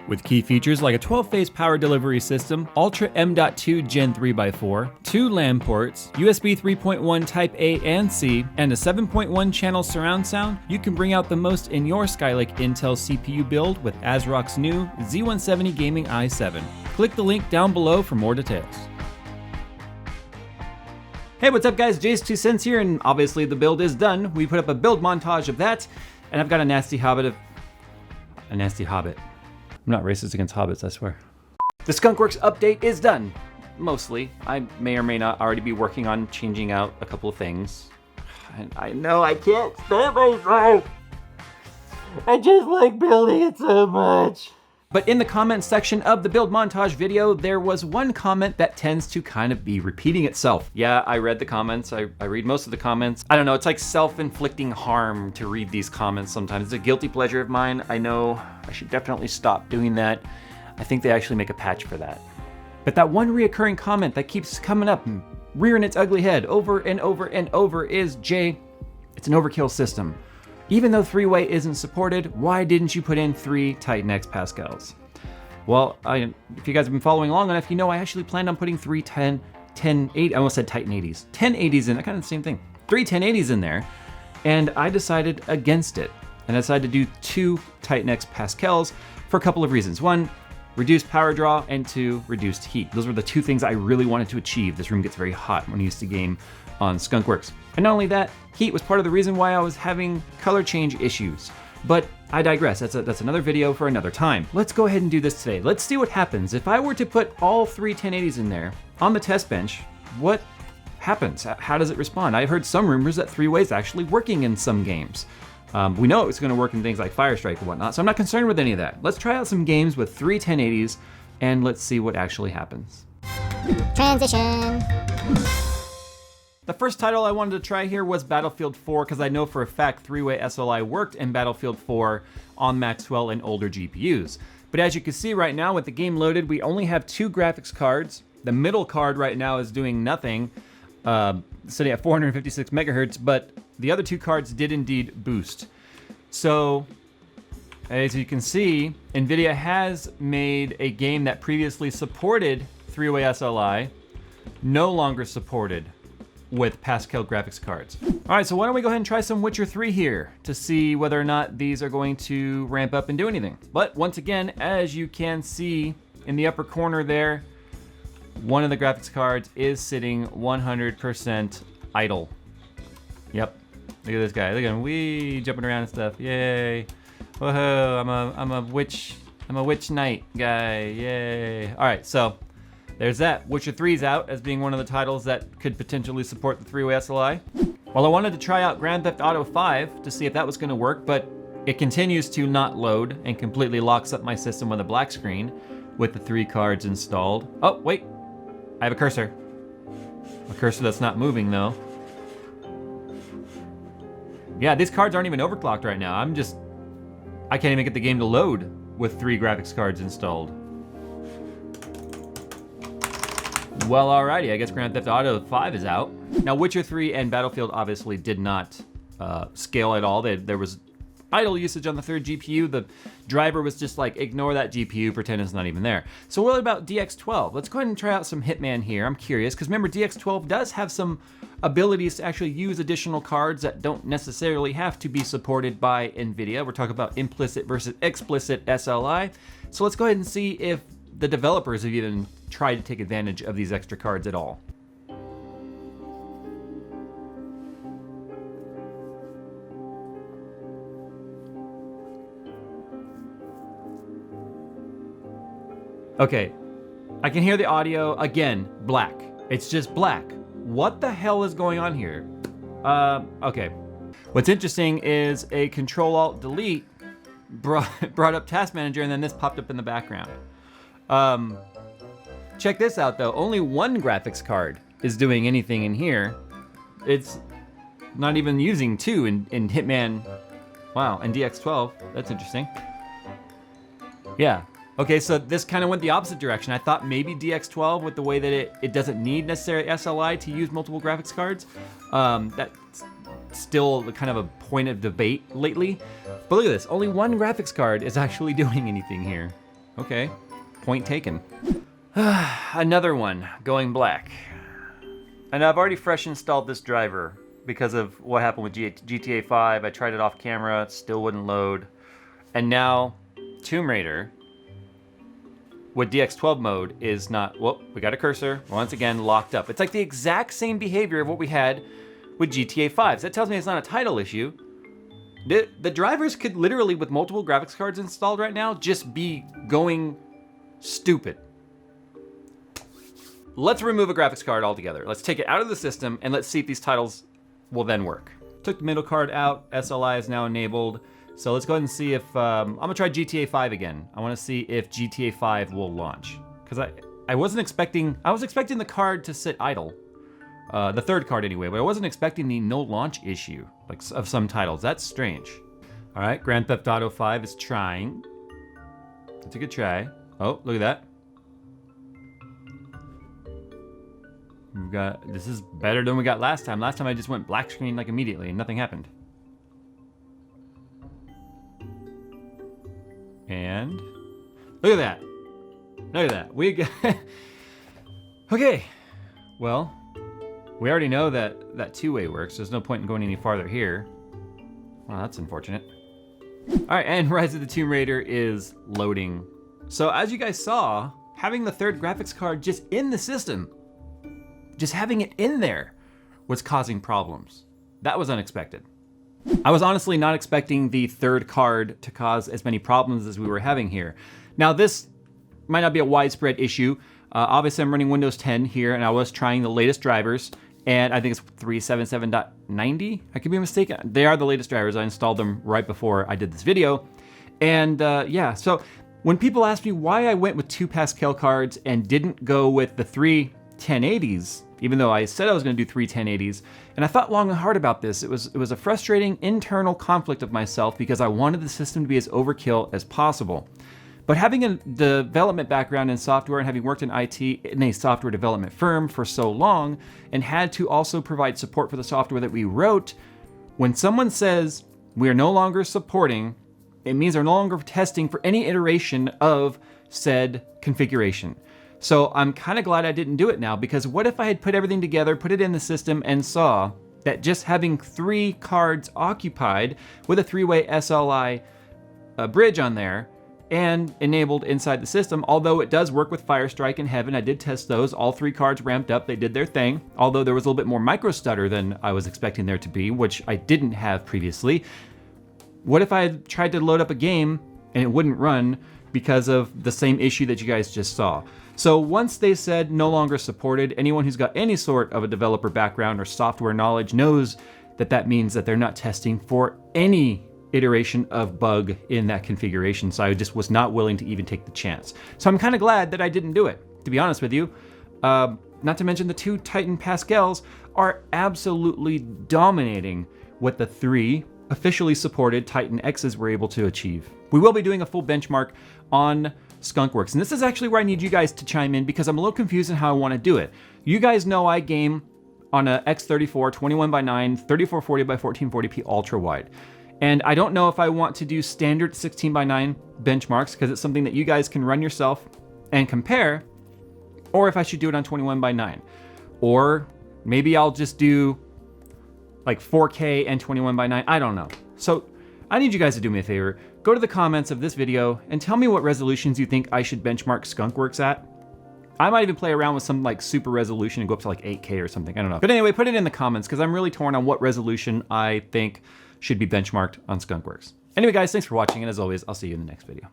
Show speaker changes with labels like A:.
A: With key features like a 12-phase power delivery system, Ultra M.2 Gen 3x4, 2 LAN ports, USB 3.1 Type A and C, and a 7.1 channel surround sound, you can bring out the most in your Skylake Intel CPU build with ASRock's new Z170 Gaming i7. Click the link down below for more details. Hey, what's up guys? JayzTwoCents here, and obviously the build is done. We put up a build montage of that, and I've got a nasty hobbit. I'm not racist against hobbits, I swear. The Skunkworks update is done. Mostly. I may or may not already be working on changing out a couple of things. And I know I can't stand myself. I just like building it so much. But in the comments section of the build montage video, there was one comment that tends to kind of be repeating itself. Yeah, I read the comments. I read most of the comments. I don't know, it's like self-inflicting harm to read these comments sometimes. It's a guilty pleasure of mine. I know I should definitely stop doing that. I think they actually make a patch for that. But that one reoccurring comment that keeps coming up and rearing its ugly head over and over and over is, Jay, it's an overkill system. Even though 3-way isn't supported, why didn't you put in 3 Titan X Pascals? Well, if you guys have been following along enough, you know I actually planned on putting 3 1080, I almost said Titan 80s. 1080s in, kind of the same thing. 3 1080s in there, and I decided against it. And I decided to do 2 Titan X Pascals for a couple of reasons. One, reduced power draw, and 2, reduced heat. Those were the 2 things I really wanted to achieve. This room gets very hot when I used to game on Skunkworks. And not only that, heat was part of the reason why I was having color change issues. But I digress, that's another video for another time. Let's go ahead and do this today. Let's see what happens. If I were to put all 3 1080s in there on the test bench, what happens? How does it respond? I've heard some rumors that 3-way is actually working in some games. We know it's gonna work in things like Firestrike and whatnot, so I'm not concerned with any of that. Let's try out some games with 3 1080s and let's see what actually happens.
B: Transition.
A: The first title I wanted to try here was Battlefield 4 because I know for a fact 3-way SLI worked in Battlefield 4 on Maxwell and older GPUs. But as you can see right now with the game loaded, we only have 2 graphics cards. The middle card right now is doing nothing, sitting at 456 megahertz, but the other 2 cards did indeed boost. So as you can see, NVIDIA has made a game that previously supported 3-way SLI no longer supported with Pascal graphics cards. All right, so why don't we go ahead and try some Witcher 3 here to see whether or not these are going to ramp up and do anything. But once again, as you can see in the upper corner there, one of the graphics cards is sitting 100% idle. Yep, look at this guy. Look at him, wee, jumping around and stuff. Yay! Whoa, I'm a witch knight guy. Yay! All right, so there's that. Witcher 3's out as being one of the titles that could potentially support the 3-way SLI. Well, I wanted to try out Grand Theft Auto 5 to see if that was gonna work, but it continues to not load and completely locks up my system with a black screen with the 3 cards installed. Oh, wait, I have a cursor. A cursor that's not moving though. Yeah, these cards aren't even overclocked right now. I can't even get the game to load with 3 graphics cards installed. Well, alrighty, I guess Grand Theft Auto 5 is out. Now, Witcher 3 and Battlefield obviously did not scale at all. There was idle usage on the 3rd GPU. The driver was just like, ignore that GPU, pretend it's not even there. So what about DX12? Let's go ahead and try out some Hitman here. I'm curious, because remember, DX12 does have some abilities to actually use additional cards that don't necessarily have to be supported by NVIDIA. We're talking about implicit versus explicit SLI. So let's go ahead and see if the developers have even tried to take advantage of these extra cards at all. Okay, I can hear the audio, again, black. It's just black. What the hell is going on here? Okay. What's interesting is a Control-Alt-Delete brought up Task Manager, and then this popped up in the background. Check this out though, only 1 graphics card is doing anything in here. It's not even using 2 in Hitman, wow, and DX12, that's interesting. Yeah, okay, so this kind of went the opposite direction. I thought maybe DX12, with the way that it doesn't need necessary SLI to use multiple graphics cards, that's still kind of a point of debate lately. But look at this, only 1 graphics card is actually doing anything here. Okay, point taken. Another one going black. And I've already fresh installed this driver because of what happened with GTA 5. I tried it off camera, it still wouldn't load. And now Tomb Raider with DX12 mode is not, well, we got a cursor, once again locked up. It's like the exact same behavior of what we had with GTA 5. So that tells me it's not a title issue. The drivers could literally, with multiple graphics cards installed right now, just be going stupid. Let's remove a graphics card altogether. Let's take it out of the system and let's see if these titles will then work. Took the middle card out, SLI is now enabled. So let's go ahead and see if, I'm gonna try GTA 5 again. I wanna see if GTA 5 will launch. Cause I was expecting the card to sit idle. The third card anyway, but I wasn't expecting the no launch issue, like of some titles. That's strange. All right, Grand Theft Auto 5 is trying. That's a good try. Oh, look at that. This is better than we got last time. Last time I just went black screen like immediately and nothing happened. And look at that. Look at that. We got okay. Well, we already know that two-way works. There's no point in going any farther here. Well, that's unfortunate. All right, and Rise of the Tomb Raider is loading. So as you guys saw, having the third graphics card just in the system, just having it in there was causing problems. That was unexpected. I was honestly not expecting the third card to cause as many problems as we were having here. Now this might not be a widespread issue. Obviously I'm running Windows 10 here and I was trying the latest drivers and I think it's 377.90. I could be mistaken. They are the latest drivers. I installed them right before I did this video. And yeah, so when people ask me why I went with 2 Pascal cards and didn't go with the 3 1080s, even though I said I was going to do 3 1080s, and I thought long and hard about this. It was a frustrating internal conflict of myself because I wanted the system to be as overkill as possible. But having a development background in software and having worked in IT in a software development firm for so long and had to also provide support for the software that we wrote, when someone says we are no longer supporting, it means they're no longer testing for any iteration of said configuration. So I'm kind of glad I didn't do it now, because what if I had put everything together, put it in the system, and saw that just having 3 cards occupied with a 3-way SLI bridge on there and enabled inside the system, although it does work with Firestrike and Heaven, I did test those, all 3 cards ramped up, they did their thing, although there was a little bit more micro stutter than I was expecting there to be, which I didn't have previously. What if I had tried to load up a game and it wouldn't run because of the same issue that you guys just saw? So once they said no longer supported, anyone who's got any sort of a developer background or software knowledge knows that that means that they're not testing for any iteration of bug in that configuration. So I just was not willing to even take the chance. So I'm kind of glad that I didn't do it, to be honest with you. Not to mention the 2 Titan Pascals are absolutely dominating what the 3 officially supported Titan X's were able to achieve. We will be doing a full benchmark on Skunkworks, and this is actually where I need you guys to chime in because I'm a little confused in how I want to do it. You guys know I game on a X34 21:9 3440 by 1440p ultra wide, and I don't know if I want to do standard 16:9 benchmarks because it's something that you guys can run yourself and compare, or if I should do it on 21:9, or maybe I'll just do like 4K and 21:9. I don't know. So I need you guys to do me a favor. Go to the comments of this video and tell me what resolutions you think I should benchmark Skunkworks at. I might even play around with some like super resolution and go up to like 8K or something. I don't know. But anyway, put it in the comments because I'm really torn on what resolution I think should be benchmarked on Skunkworks. Anyway, guys, thanks for watching. And as always, I'll see you in the next video.